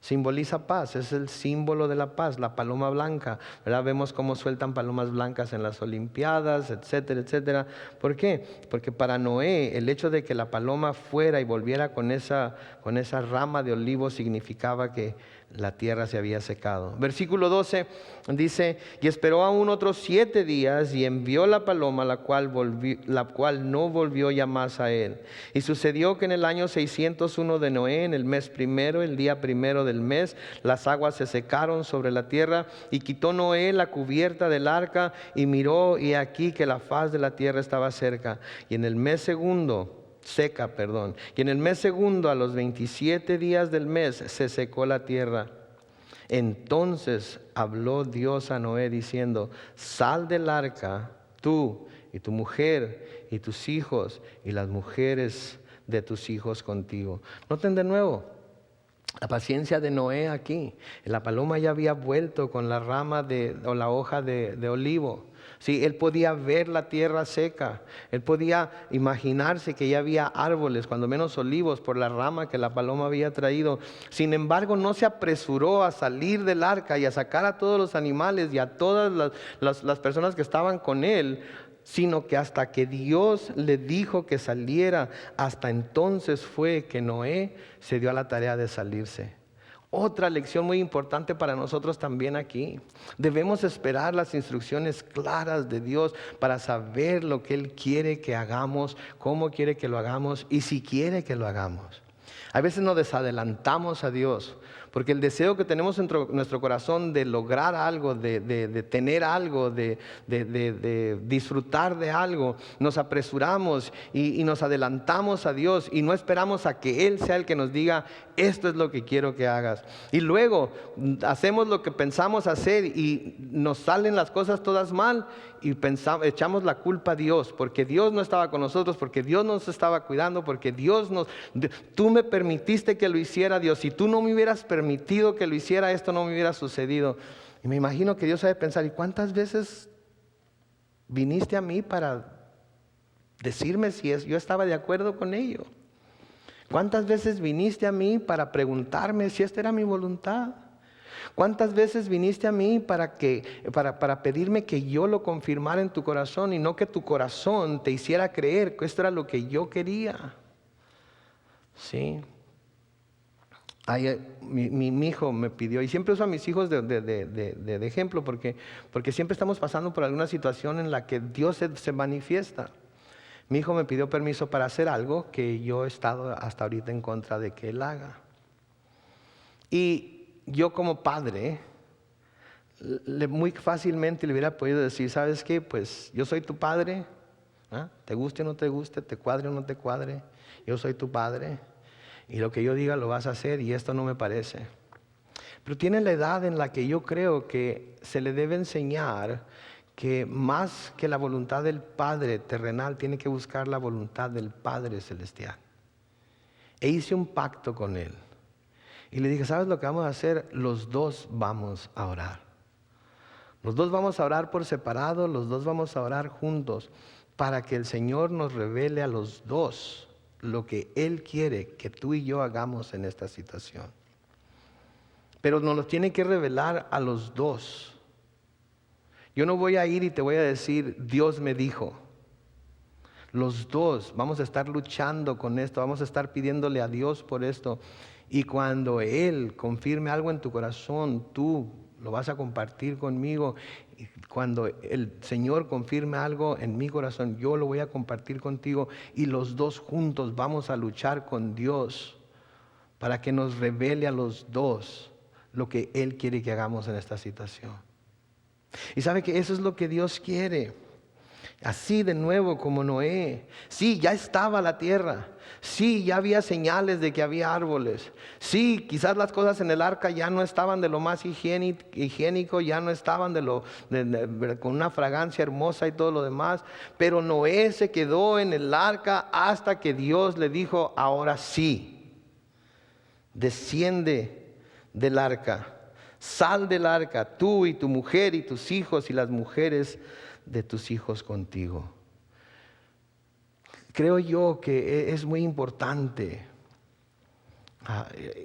S1: Simboliza paz, es el símbolo de la paz, la paloma blanca, ¿verdad? Vemos cómo sueltan palomas blancas en las Olimpiadas, etcétera, etcétera. ¿Por qué? Porque para Noé el hecho de que la paloma fuera y volviera con esa rama de olivo significaba que la tierra se había secado. Versículo 12 dice: y esperó aún otros 7 días, y envió la paloma, la cual no volvió ya más a él. Y sucedió que en el año 601 de Noé, en el mes primero, el día primero del mes, las aguas se secaron sobre la tierra, y quitó Noé la cubierta del arca, y miró, y aquí que la faz de la tierra estaba seca. Y en el mes segundo, y en el mes segundo, a los 27 días del mes, se secó la tierra. Entonces habló Dios a Noé diciendo: sal del arca, tú y tu mujer y tus hijos y las mujeres de tus hijos contigo. Noten de nuevo la paciencia de Noé aquí. La paloma ya había vuelto con la rama o la hoja de olivo. Sí, él podía ver la tierra seca, él podía imaginarse que ya había árboles, cuando menos olivos, por la rama que la paloma había traído. Sin embargo, no se apresuró a salir del arca y a sacar a todos los animales y a todas las personas que estaban con él, sino que hasta que Dios le dijo que saliera, hasta entonces fue que Noé se dio a la tarea de salirse. Otra lección muy importante para nosotros también aquí. Debemos esperar las instrucciones claras de Dios para saber lo que Él quiere que hagamos, cómo quiere que lo hagamos y si quiere que lo hagamos. A veces nos desadelantamos a Dios, porque el deseo que tenemos en nuestro corazón de lograr algo, de tener algo, de disfrutar de algo, nos apresuramos y nos adelantamos a Dios y no esperamos a que Él sea el que nos diga: esto es lo que quiero que hagas. Y luego hacemos lo que pensamos hacer y nos salen las cosas todas mal y echamos la culpa a Dios, porque Dios no estaba con nosotros, porque Dios nos estaba cuidando, porque tú me permitiste que lo hiciera, Dios. Si tú no me hubieras permitido que lo hiciera, esto no me hubiera sucedido. Y me imagino que Dios sabe pensar: ¿y cuántas veces viniste a mí para decirme si yo estaba de acuerdo con ello? ¿Cuántas veces viniste a mí para preguntarme si esta era mi voluntad? ¿Cuántas veces viniste a mí para pedirme que yo lo confirmara en tu corazón y no que tu corazón te hiciera creer que esto era lo que yo quería? Sí. Mi hijo me pidió, y siempre uso a mis hijos de ejemplo, porque siempre estamos pasando por alguna situación en la que Dios se manifiesta. Mi hijo me pidió permiso para hacer algo que yo he estado hasta ahorita en contra de que él haga. Y yo como padre, muy fácilmente le hubiera podido decir: ¿sabes qué? Pues yo soy tu padre, te guste o no te guste, te cuadre o no te cuadre, yo soy tu padre y lo que yo diga lo vas a hacer, y esto no me parece. Pero tiene la edad en la que yo creo que se le debe enseñar que más que la voluntad del Padre terrenal, tiene que buscar la voluntad del Padre celestial. E hice un pacto con él y le dije: ¿sabes lo que vamos a hacer? Los dos vamos a orar. Los dos vamos a orar por separado, los dos vamos a orar juntos, para que el Señor nos revele a los dos lo que Él quiere que tú y yo hagamos en esta situación. Pero nos lo tiene que revelar a los dos. Yo no voy a ir y te voy a decir: Dios me dijo. Los dos vamos a estar luchando con esto, vamos a estar pidiéndole a Dios por esto. Y cuando Él confirme algo en tu corazón, tú lo vas a compartir conmigo. Y cuando el Señor confirme algo en mi corazón, yo lo voy a compartir contigo y los dos juntos vamos a luchar con Dios para que nos revele a los dos lo que Él quiere que hagamos en esta situación. Y sabe que eso es lo que Dios quiere. Así de nuevo como Noé. Sí, ya estaba la tierra. Sí, ya había señales de que había árboles. Sí, quizás las cosas en el arca ya no estaban de lo más higiénico, ya no estaban con una fragancia hermosa y todo lo demás. Pero Noé se quedó en el arca hasta que Dios le dijo, ahora sí, desciende del arca. Sal del arca, tú y tu mujer y tus hijos y las mujeres de tus hijos contigo. Creo yo que es muy importante.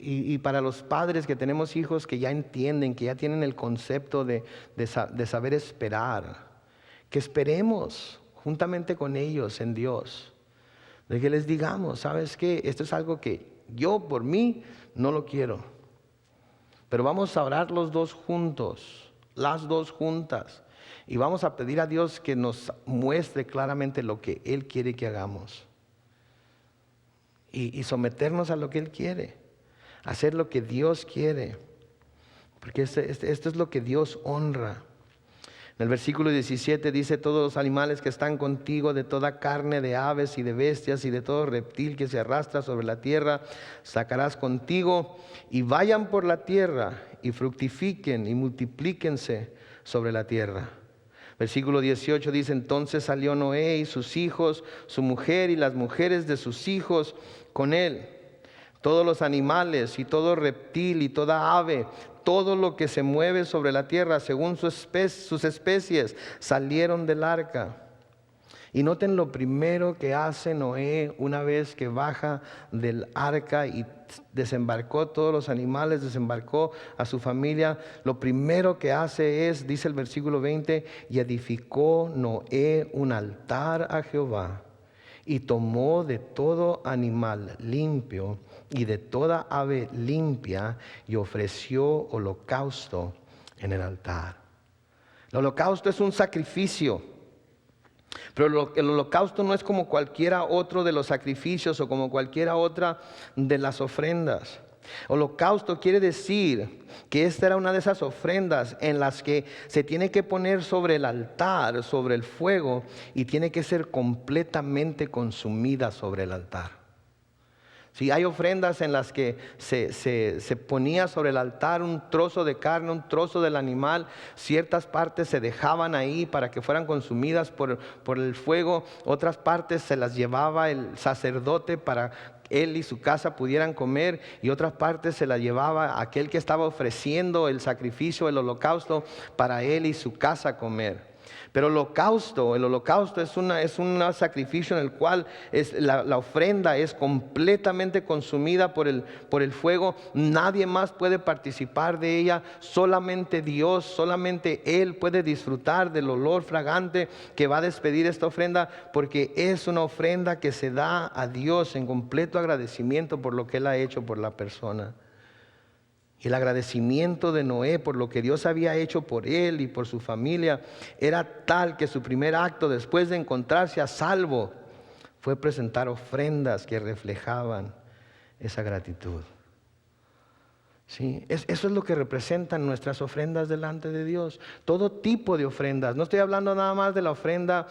S1: Y para los padres que tenemos hijos que ya entienden, que ya tienen el concepto de saber esperar, que esperemos juntamente con ellos en Dios. De que les digamos, ¿sabes qué? Esto es algo que yo por mí no lo quiero. Pero vamos a orar los dos juntos, las dos juntas. Y vamos a pedir a Dios que nos muestre claramente lo que Él quiere que hagamos. Y someternos a lo que Él quiere. Hacer lo que Dios quiere. Porque esto es lo que Dios honra. En el versículo 17 dice, todos los animales que están contigo, de toda carne, de aves y de bestias y de todo reptil que se arrastra sobre la tierra, sacarás contigo y vayan por la tierra y fructifiquen y multiplíquense sobre la tierra. Versículo 18 dice, entonces salió Noé y sus hijos, su mujer y las mujeres de sus hijos con él. Todos los animales y todo reptil y toda ave, todo lo que se mueve sobre la tierra según sus especies, salieron del arca. Y noten lo primero que hace Noé una vez que baja del arca y desembarcó todos los animales, desembarcó a su familia. Lo primero que hace es, dice el versículo 20, y edificó Noé un altar a Jehová y tomó de todo animal limpio y de toda ave limpia y ofreció holocausto en el altar. El holocausto es un sacrificio. Pero el holocausto no es como cualquiera otro de los sacrificios o como cualquiera otra de las ofrendas. Holocausto quiere decir que esta era una de esas ofrendas en las que se tiene que poner sobre el altar, sobre el fuego, y tiene que ser completamente consumida sobre el altar. Sí, hay ofrendas en las que se ponía sobre el altar un trozo de carne, un trozo del animal. Ciertas partes se dejaban ahí para que fueran consumidas por el fuego. Otras partes se las llevaba el sacerdote para él y su casa pudieran comer. Y otras partes se las llevaba aquel que estaba ofreciendo el sacrificio, el holocausto, para él y su casa comer. Pero el holocausto es un sacrificio en el cual la ofrenda es completamente consumida por el fuego. Nadie más puede participar de ella. Solamente Dios, solamente Él puede disfrutar del olor fragante que va a despedir esta ofrenda, porque es una ofrenda que se da a Dios en completo agradecimiento por lo que Él ha hecho por la persona. Y el agradecimiento de Noé por lo que Dios había hecho por él y por su familia era tal que su primer acto después de encontrarse a salvo fue presentar ofrendas que reflejaban esa gratitud. Sí, eso es lo que representan nuestras ofrendas delante de Dios. Todo tipo de ofrendas. No estoy hablando nada más de la ofrenda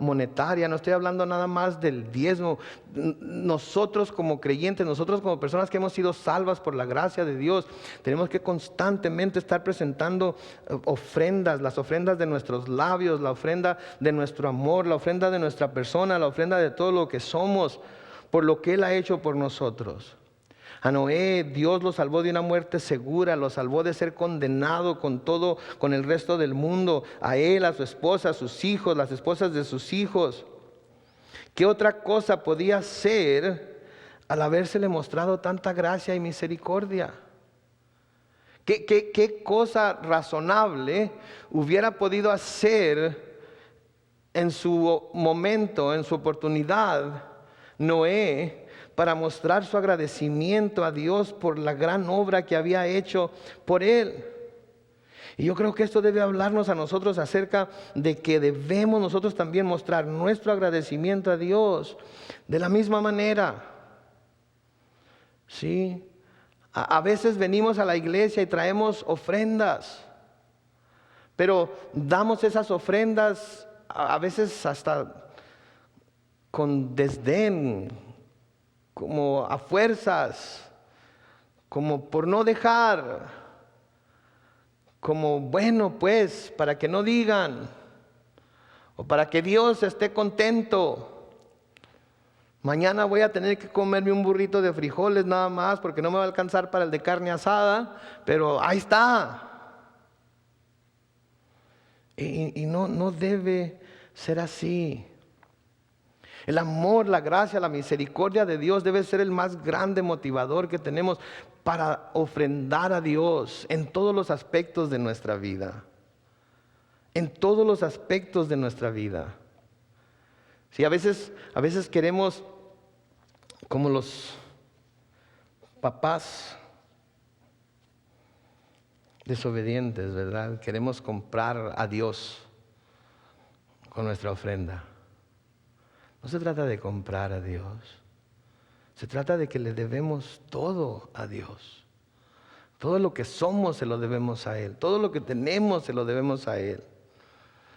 S1: monetaria. No estoy hablando nada más del diezmo. Nosotros como creyentes, nosotros como personas que hemos sido salvas por la gracia de Dios, tenemos que constantemente estar presentando ofrendas. Las ofrendas de nuestros labios, la ofrenda de nuestro amor, la ofrenda de nuestra persona, la ofrenda de todo lo que somos, por lo que Él ha hecho por nosotros. A Noé Dios lo salvó de una muerte segura, lo salvó de ser condenado con el resto del mundo. A él, a su esposa, a sus hijos, las esposas de sus hijos. ¿Qué otra cosa podía ser al habérsele mostrado tanta gracia y misericordia? ¿Qué cosa razonable hubiera podido hacer en su momento, en su oportunidad, Noé, para mostrar su agradecimiento a Dios por la gran obra que había hecho por él? Y yo creo que esto debe hablarnos a nosotros acerca de que debemos nosotros también mostrar nuestro agradecimiento a Dios de la misma manera. Sí, a veces venimos a la iglesia y traemos ofrendas, pero damos esas ofrendas a veces hasta con desdén, como a fuerzas, como por no dejar, como bueno pues, para que no digan, o para que Dios esté contento. Mañana voy a tener que comerme un burrito de frijoles nada más, porque no me va a alcanzar para el de carne asada, pero ahí está. Y no debe ser así. El amor, la gracia, la misericordia de Dios debe ser el más grande motivador que tenemos para ofrendar a Dios en todos los aspectos de nuestra vida. En todos los aspectos de nuestra vida. Sí, a veces queremos, como los papás desobedientes, ¿verdad? Queremos comprar a Dios con nuestra ofrenda. No se trata de comprar a Dios. Se trata de que le debemos todo a Dios. Todo lo que somos se lo debemos a Él. Todo lo que tenemos se lo debemos a Él.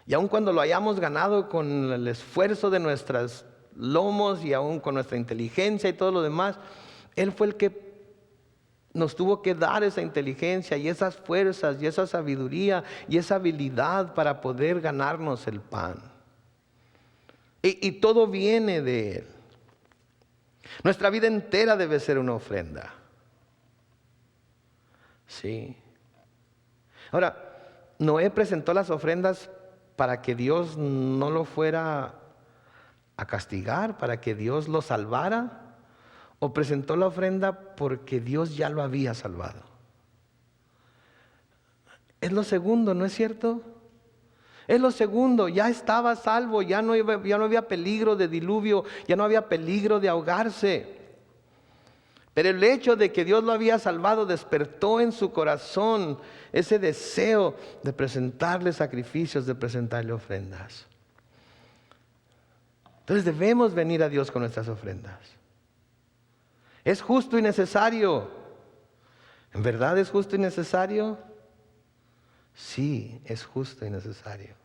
S1: Y aun cuando lo hayamos ganado con el esfuerzo de nuestros lomos y aun con nuestra inteligencia y todo lo demás, Él fue el que nos tuvo que dar esa inteligencia y esas fuerzas y esa sabiduría y esa habilidad para poder ganarnos el pan. Y todo viene de Él. Nuestra vida entera debe ser una ofrenda. Sí. Ahora, Noé presentó las ofrendas para que Dios no lo fuera a castigar, para que Dios lo salvara, o presentó la ofrenda porque Dios ya lo había salvado. Es lo segundo, ¿no es cierto? Es lo segundo, ya estaba salvo, ya no había peligro de diluvio, ya no había peligro de ahogarse. Pero el hecho de que Dios lo había salvado despertó en su corazón ese deseo de presentarle sacrificios, de presentarle ofrendas. Entonces debemos venir a Dios con nuestras ofrendas. ¿Es justo y necesario? ¿En verdad es justo y necesario? Sí, es justo y necesario.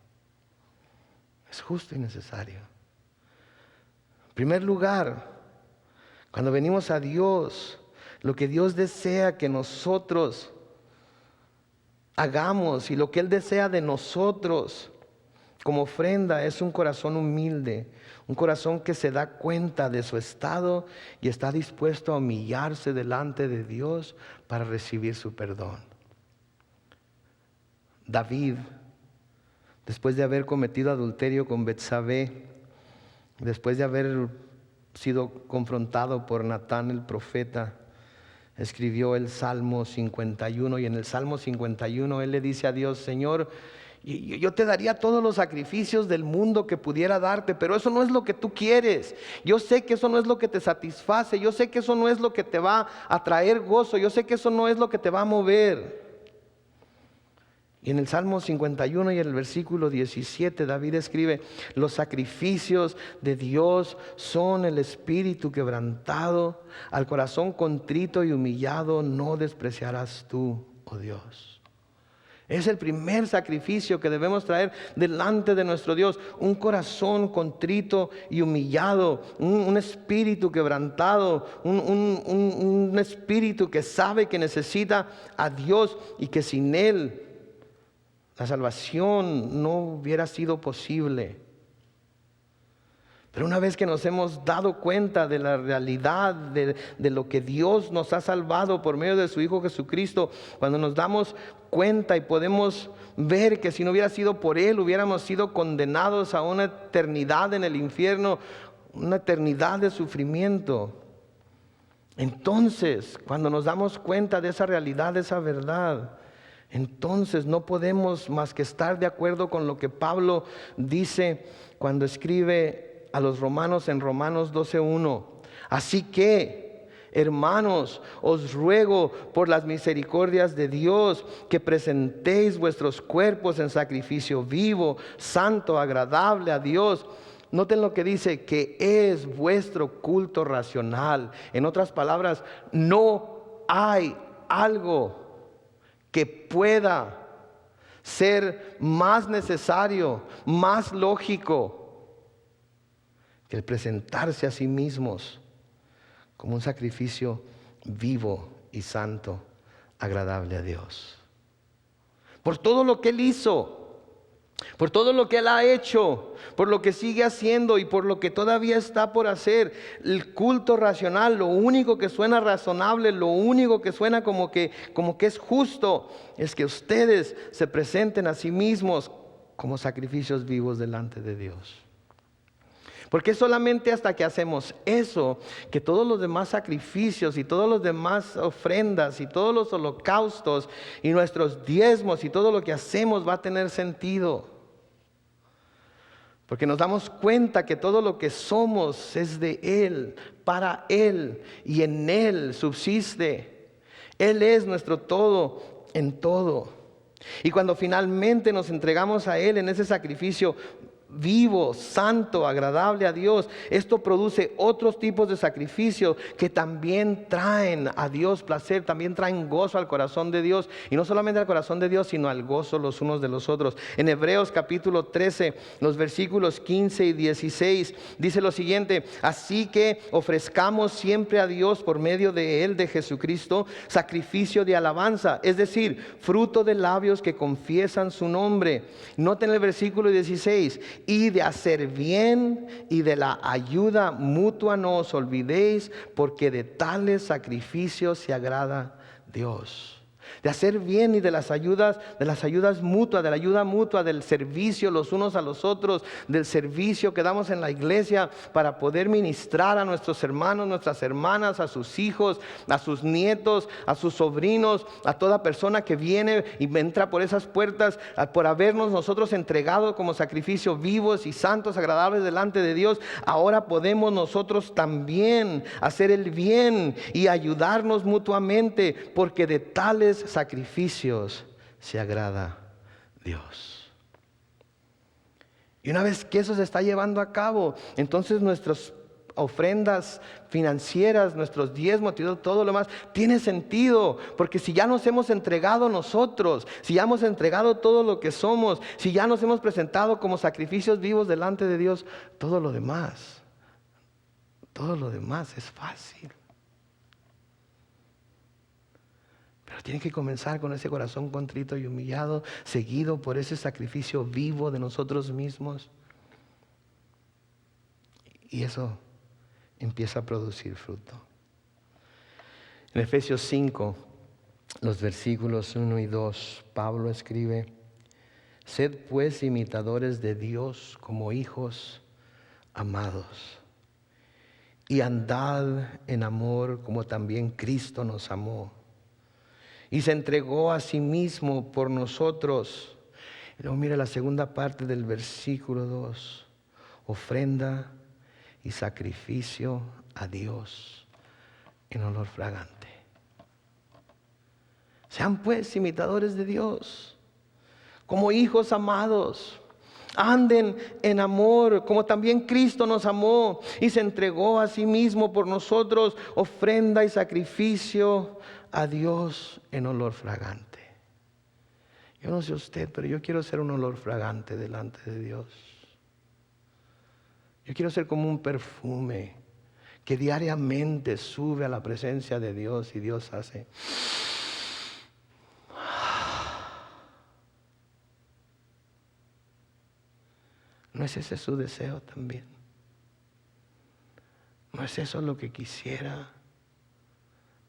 S1: Es justo y necesario. En primer lugar, cuando venimos a Dios, lo que Dios desea que nosotros hagamos y lo que Él desea de nosotros como ofrenda es un corazón humilde, un corazón que se da cuenta de su estado y está dispuesto a humillarse delante de Dios para recibir su perdón. David, después de haber cometido adulterio con Betsabé, después de haber sido confrontado por Natán el profeta, escribió el Salmo 51, y en el Salmo 51 él le dice a Dios: Señor, yo te daría todos los sacrificios del mundo que pudiera darte, pero eso no es lo que tú quieres. Yo sé que eso no es lo que te satisface, yo sé que eso no es lo que te va a traer gozo, yo sé que eso no es lo que te va a mover. Y en el Salmo 51 y en el versículo 17 David escribe: los sacrificios de Dios son el espíritu quebrantado, al corazón contrito y humillado no despreciarás tú, oh Dios. Es el primer sacrificio que debemos traer delante de nuestro Dios, un corazón contrito y humillado, un espíritu quebrantado, un espíritu que sabe que necesita a Dios y que sin Él la salvación no hubiera sido posible. Pero una vez que nos hemos dado cuenta de la realidad de lo que Dios nos ha salvado por medio de su Hijo Jesucristo, cuando nos damos cuenta y podemos ver que si no hubiera sido por Él, hubiéramos sido condenados a una eternidad en el infierno, una eternidad de sufrimiento. Entonces, cuando nos damos cuenta de esa realidad, de esa verdad, entonces no podemos más que estar de acuerdo con lo que Pablo dice cuando escribe a los romanos en Romanos 12:1. Así que Hermanos, os ruego por las misericordias de Dios que presentéis vuestros cuerpos en sacrificio vivo, santo, agradable a Dios. Noten lo que dice, que es vuestro culto racional. En otras palabras, no hay algo que pueda ser más necesario, más lógico que el presentarse a sí mismos como un sacrificio vivo y santo, agradable a Dios. Por todo lo que Él hizo, por todo lo que Él ha hecho, por lo que sigue haciendo y por lo que todavía está por hacer. El culto racional, lo único que suena razonable, lo único que suena como que es justo, es que ustedes se presenten a sí mismos como sacrificios vivos delante de Dios. Porque es solamente hasta que hacemos eso que todos los demás sacrificios y todos los demás ofrendas y todos los holocaustos y nuestros diezmos y todo lo que hacemos va a tener sentido. Porque nos damos cuenta que todo lo que somos es de Él, para Él y en Él subsiste. Él es nuestro todo en todo. Y cuando finalmente nos entregamos a Él en ese sacrificio vivo, santo, agradable a Dios, esto produce otros tipos de sacrificios que también traen a Dios placer, también traen gozo al corazón de Dios, y no solamente al corazón de Dios, sino al gozo los unos de los otros. En Hebreos capítulo 13, los versículos 15 y 16, dice lo siguiente: así que ofrezcamos siempre a Dios por medio de Él, de Jesucristo, sacrificio de alabanza, es decir, fruto de labios que confiesan su nombre. Noten el versículo 16: y de hacer bien y de la ayuda mutua no os olvidéis, porque de tales sacrificios se agrada Dios. De hacer bien y de las ayudas mutuas, de la ayuda mutua, del servicio los unos a los otros, del servicio que damos en la iglesia para poder ministrar a nuestros hermanos, nuestras hermanas, a sus hijos, a sus nietos, a sus sobrinos, a toda persona que viene y entra por esas puertas, por habernos nosotros entregado como sacrificio vivos y santos, agradables delante de Dios. Ahora podemos nosotros también hacer el bien y ayudarnos mutuamente, porque de tales sacrificios se agrada Dios. Y una vez que eso se está llevando a cabo, entonces nuestras ofrendas financieras, nuestros diezmos, todo lo demás tiene sentido, porque si ya nos hemos entregado nosotros, si ya hemos entregado todo lo que somos, si ya nos hemos presentado como sacrificios vivos delante de Dios, todo lo demás es fácil. Pero tiene que comenzar con ese corazón contrito y humillado, seguido por ese sacrificio vivo de nosotros mismos. Y eso empieza a producir fruto. En Efesios 5, los versículos 1 y 2, Pablo escribe: sed pues imitadores de Dios como hijos amados, y andad en amor como también Cristo nos amó y se entregó a sí mismo por nosotros. Y luego mira la segunda parte del versículo 2: ofrenda y sacrificio a Dios en olor fragante. Sean pues imitadores de Dios, como hijos amados. Anden en amor, como también Cristo nos amó y se entregó a sí mismo por nosotros, ofrenda y sacrificio a Dios en olor fragante. Yo no sé usted, pero yo quiero ser un olor fragante delante de Dios. Yo quiero ser como un perfume que diariamente sube a la presencia de Dios y Dios hace. ¿No es ese su deseo también? ¿No es eso lo que quisiera?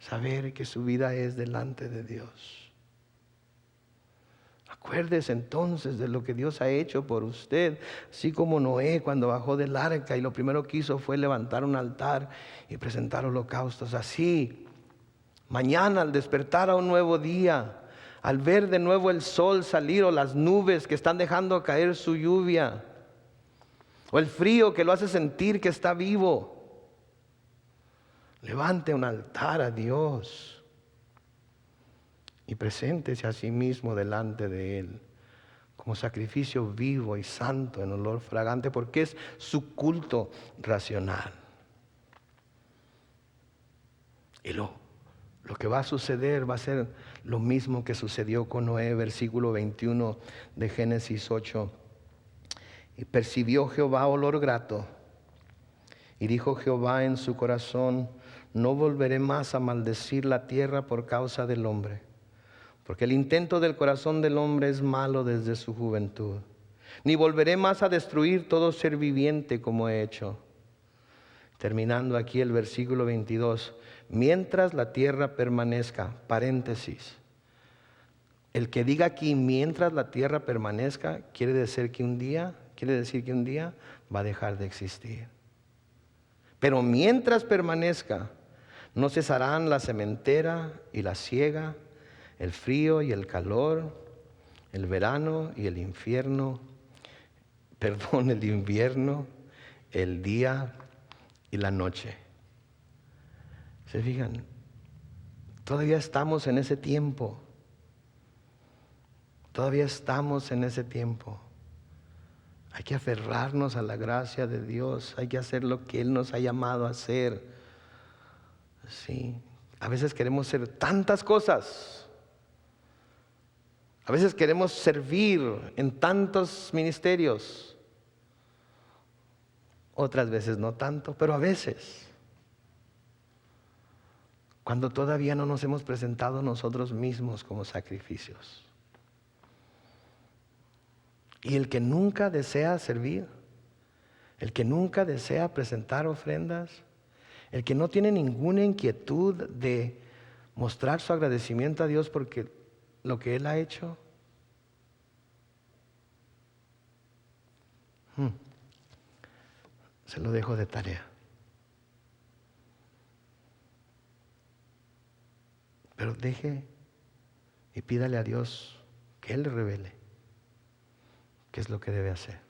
S1: Saber que su vida es delante de Dios. Acuérdese entonces de lo que Dios ha hecho por usted, así como Noé cuando bajó del arca y lo primero que hizo fue levantar un altar y presentar holocaustos. Así, mañana al despertar a un nuevo día, al ver de nuevo el sol salir o las nubes que están dejando caer su lluvia, o el frío que lo hace sentir que está vivo, Levante un altar a Dios y preséntese a sí mismo delante de Él como sacrificio vivo y santo en olor fragante, porque es su culto racional. Y lo que va a suceder va a ser lo mismo que sucedió con Noé, versículo 21 de Génesis 8. Y percibió Jehová olor grato, y dijo Jehová en su corazón: no volveré más a maldecir la tierra por causa del hombre, porque el intento del corazón del hombre es malo desde su juventud. Ni volveré más a destruir todo ser viviente como he hecho. Terminando aquí el versículo 22. Mientras la tierra permanezca, paréntesis. El que diga aquí mientras la tierra permanezca, quiere decir que un día va a dejar de existir. Pero mientras permanezca, no cesarán la sementera y la siega, el frío y el calor, el verano y el invierno, el día y la noche. ¿Se fijan? Todavía estamos en ese tiempo. Todavía estamos en ese tiempo. Hay que aferrarnos a la gracia de Dios. Hay que hacer lo que Él nos ha llamado a hacer. Sí. A veces queremos hacer tantas cosas. A veces queremos servir en tantos ministerios. Otras veces no tanto, pero a veces. Cuando todavía no nos hemos presentado nosotros mismos como sacrificios. Y el que nunca desea servir, el que nunca desea presentar ofrendas, el que no tiene ninguna inquietud de mostrar su agradecimiento a Dios porque lo que Él ha hecho, se lo dejo de tarea. Pero deje y pídale a Dios que Él le revele qué es lo que debe hacer.